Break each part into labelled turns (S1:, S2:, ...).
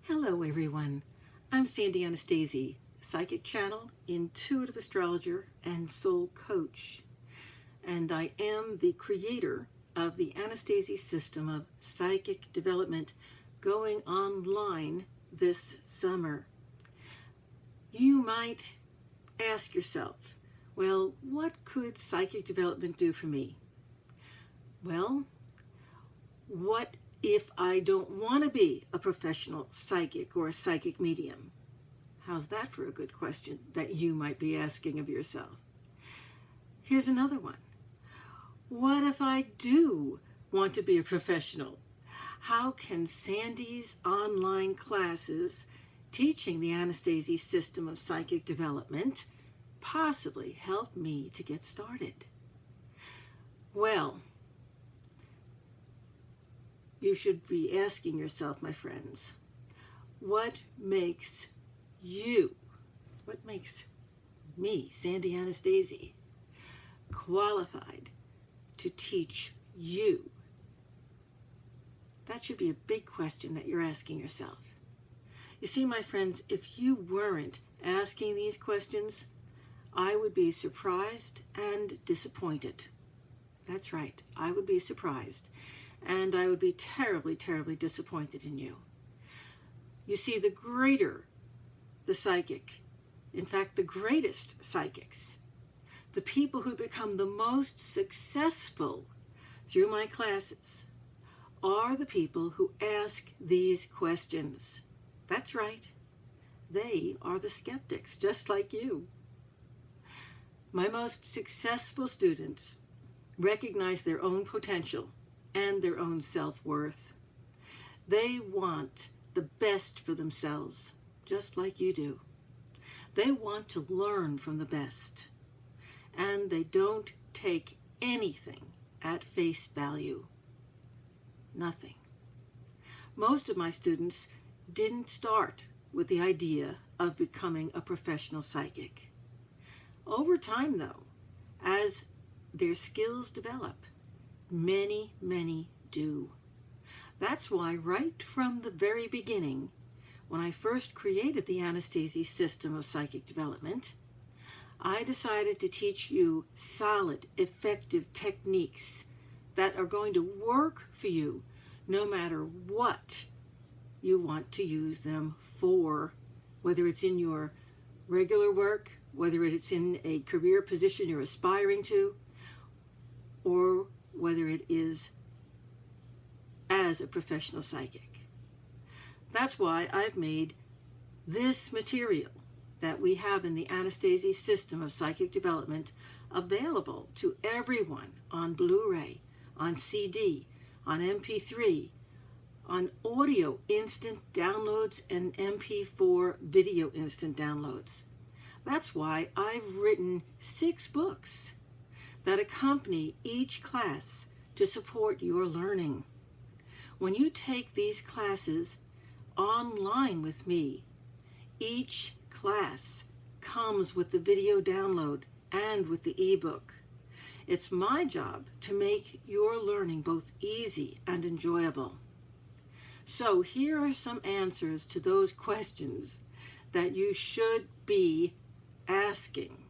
S1: Hello everyone, I'm Sandy Anastasi, psychic channel, intuitive astrologer, and soul coach. And I am the creator of the Anastasi system of psychic development going online this summer. You might ask yourself, well, what could psychic development do for me? Well, what if I don't want to be a professional psychic or a psychic medium? How's that for a good question that you might be asking of yourself? Here's another one. What if I do want to be a professional? How can Sandy's online classes teaching the Anastasi system of psychic development possibly help me to get started? Well, you should be asking yourself, my friends, what makes me, Sandy Anastasi, qualified to teach you? That should be a big question that you're asking yourself. You see, my friends, if you weren't asking these questions, I would be surprised and disappointed. That's right, I would be surprised. And I would be terribly, terribly disappointed in you. You see, the greater the psychic, in fact, the greatest psychics, the people who become the most successful through my classes are the people who ask these questions. That's right. They are the skeptics, just like you. My most successful students recognize their own potential and their own self-worth. They want the best for themselves, just like you do. They want to learn from the best, and they don't take anything at face value. Nothing. Most of my students didn't start with the idea of becoming a professional psychic. Over time, though, as their skills develop, many, many do. That's why right from the very beginning, when I first created the Anastasi system of psychic development, I decided to teach you solid, effective techniques that are going to work for you no matter what you want to use them for, whether it's in your regular work, whether it's in a career position you're aspiring to, or whether it is as a professional psychic. That's why I've made this material that we have in the Anastasi system of psychic development available to everyone on Blu-ray, on CD, on MP3, on audio instant downloads, and MP4 video instant downloads. That's why I've written 6 books that accompany each class to support your learning. When you take these classes online with me, each class comes with the video download and with the ebook. It's my job to make your learning both easy and enjoyable. So here are some answers to those questions that you should be asking.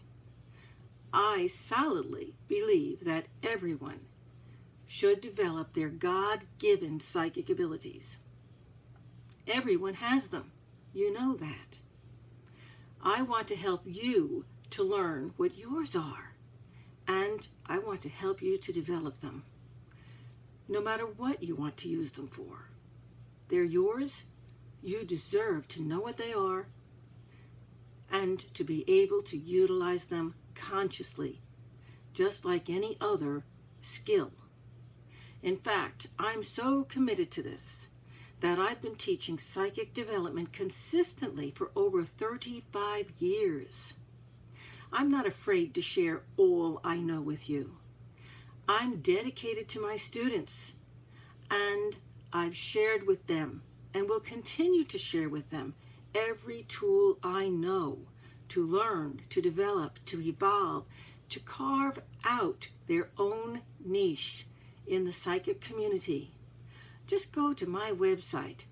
S1: I solidly believe that everyone should develop their God-given psychic abilities. Everyone has them. You know that. I want to help you to learn what yours are, and I want to help you to develop them, no matter what you want to use them for. They're yours. You deserve to know what they are and to be able to utilize them consciously, just like any other skill. In fact, I'm so committed to this that I've been teaching psychic development consistently for over 35 years. I'm not afraid to share all I know with you. I'm dedicated to my students, and I've shared with them and will continue to share with them every tool I know to learn, to develop, to evolve, to carve out their own niche in the psychic community. Just go to my website,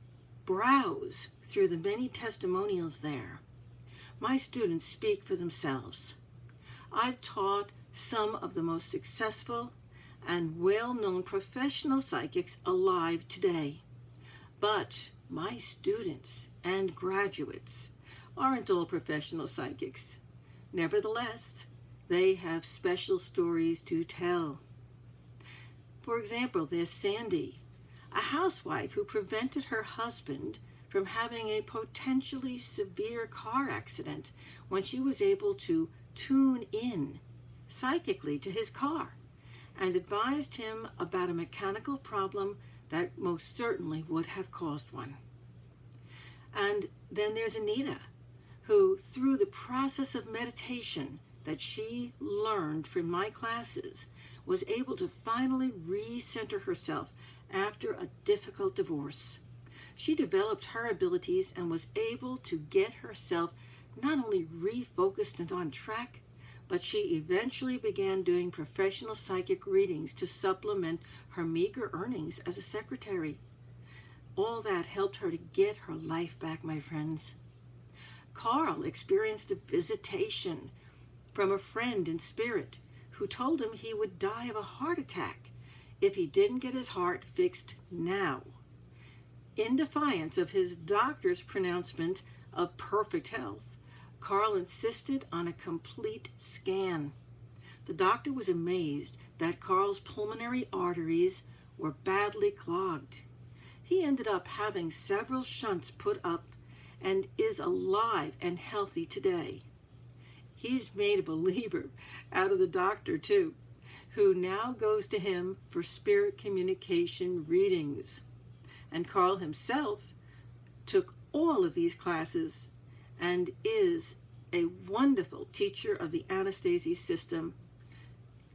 S1: browse through the many testimonials there, my students speak for themselves. I've taught some of the most successful and well-known professional psychics alive today. But my students and graduates aren't all professional psychics. Nevertheless, they have special stories to tell. For example, there's Sandy, a housewife who prevented her husband from having a potentially severe car accident when she was able to tune in psychically to his car and advised him about a mechanical problem that most certainly would have caused one. And then there's Anita, who through the process of meditation that she learned from my classes was able to finally recenter herself after a difficult divorce. She developed her abilities and was able to get herself not only refocused and on track, but she eventually began doing professional psychic readings to supplement her meager earnings as a secretary. All that helped her to get her life back, my friends. Carl experienced a visitation from a friend in spirit who told him he would die of a heart attack if he didn't get his heart fixed now. In defiance of his doctor's pronouncement of perfect health, Carl insisted on a complete scan. The doctor was amazed that Carl's pulmonary arteries were badly clogged. He ended up having several shunts put up and is alive and healthy today. He's made a believer out of the doctor too, who now goes to him for spirit communication readings. And Carl himself took all of these classes and is a wonderful teacher of the Anastasi system,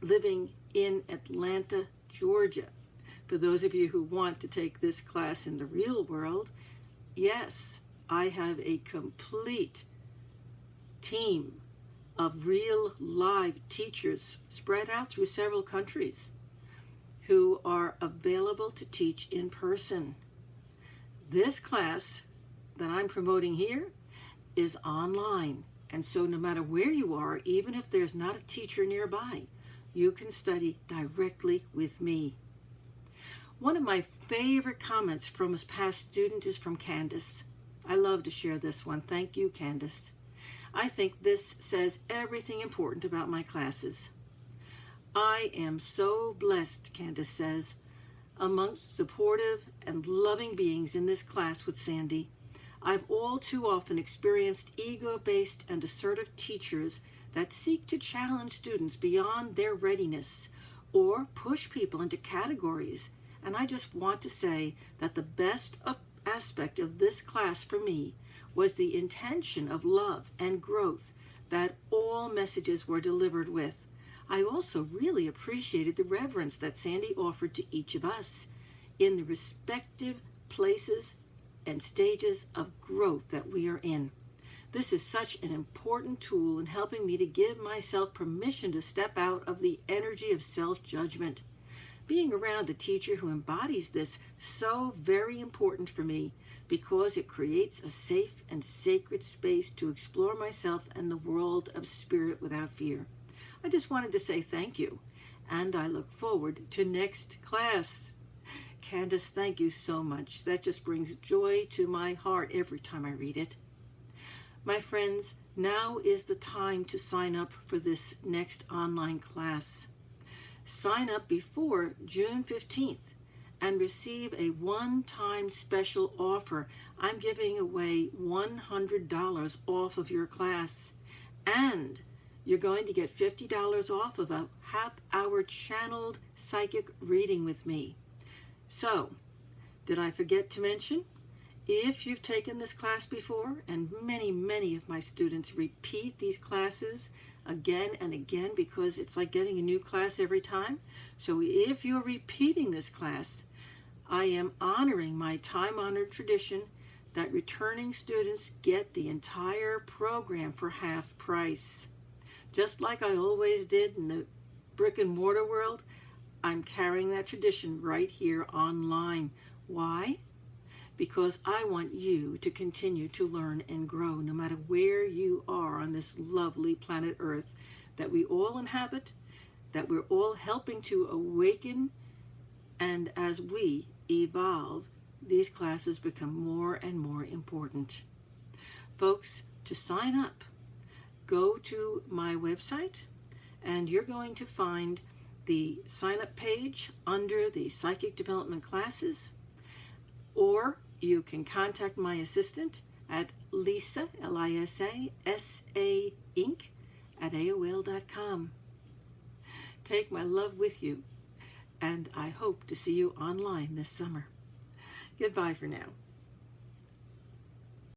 S1: living in Atlanta, Georgia. For those of you who want to take this class in the real world, yes, I have a complete team of real live teachers spread out through several countries who are available to teach in person. This class that I'm promoting here is online, and so no matter where you are, even if there's not a teacher nearby, you can study directly with me. One of my favorite comments from a past student is from Candace. I love to share this one. Thank you, Candace. I think this says everything important about my classes. I am so blessed, Candace says, amongst supportive and loving beings in this class with Sandy. I've all too often experienced ego-based and assertive teachers that seek to challenge students beyond their readiness or push people into categories. And I just want to say that the best aspect of this class for me was the intention of love and growth that all messages were delivered with. I also really appreciated the reverence that Sandy offered to each of us in the respective places and stages of growth that we are in. This is such an important tool in helping me to give myself permission to step out of the energy of self-judgment. Being around a teacher who embodies this so very important for me because it creates a safe and sacred space to explore myself and the world of spirit without fear. I just wanted to say thank you, and I look forward to next class. Candace, thank you so much. That just brings joy to my heart every time I read it. My friends, now is the time to sign up for this next online class. Sign up before June 15th and receive a one-time special offer. I'm giving away $100 off of your class, and you're going to get $50 off of a half-hour channeled psychic reading with me. So, did I forget to mention? If you've taken this class before, and many of my students repeat these classes again and again because it's like getting a new class every time. So if you're repeating this class, I am honoring my time-honored tradition that returning students get the entire program for half price. Just like I always did in the brick and mortar world, I'm carrying that tradition right here online. Why? because I want you to continue to learn and grow no matter where you are on this lovely planet Earth that we all inhabit, that we're all helping to awaken, and as we evolve, these classes become more and more important. Folks, to sign up, go to my website, and you're going to find the sign-up page under the Psychic Development classes, or you can contact my assistant at Lisa, L-I-S-A, Inc., at AOL.com. Take my love with you, and I hope to see you online this summer. Goodbye for now.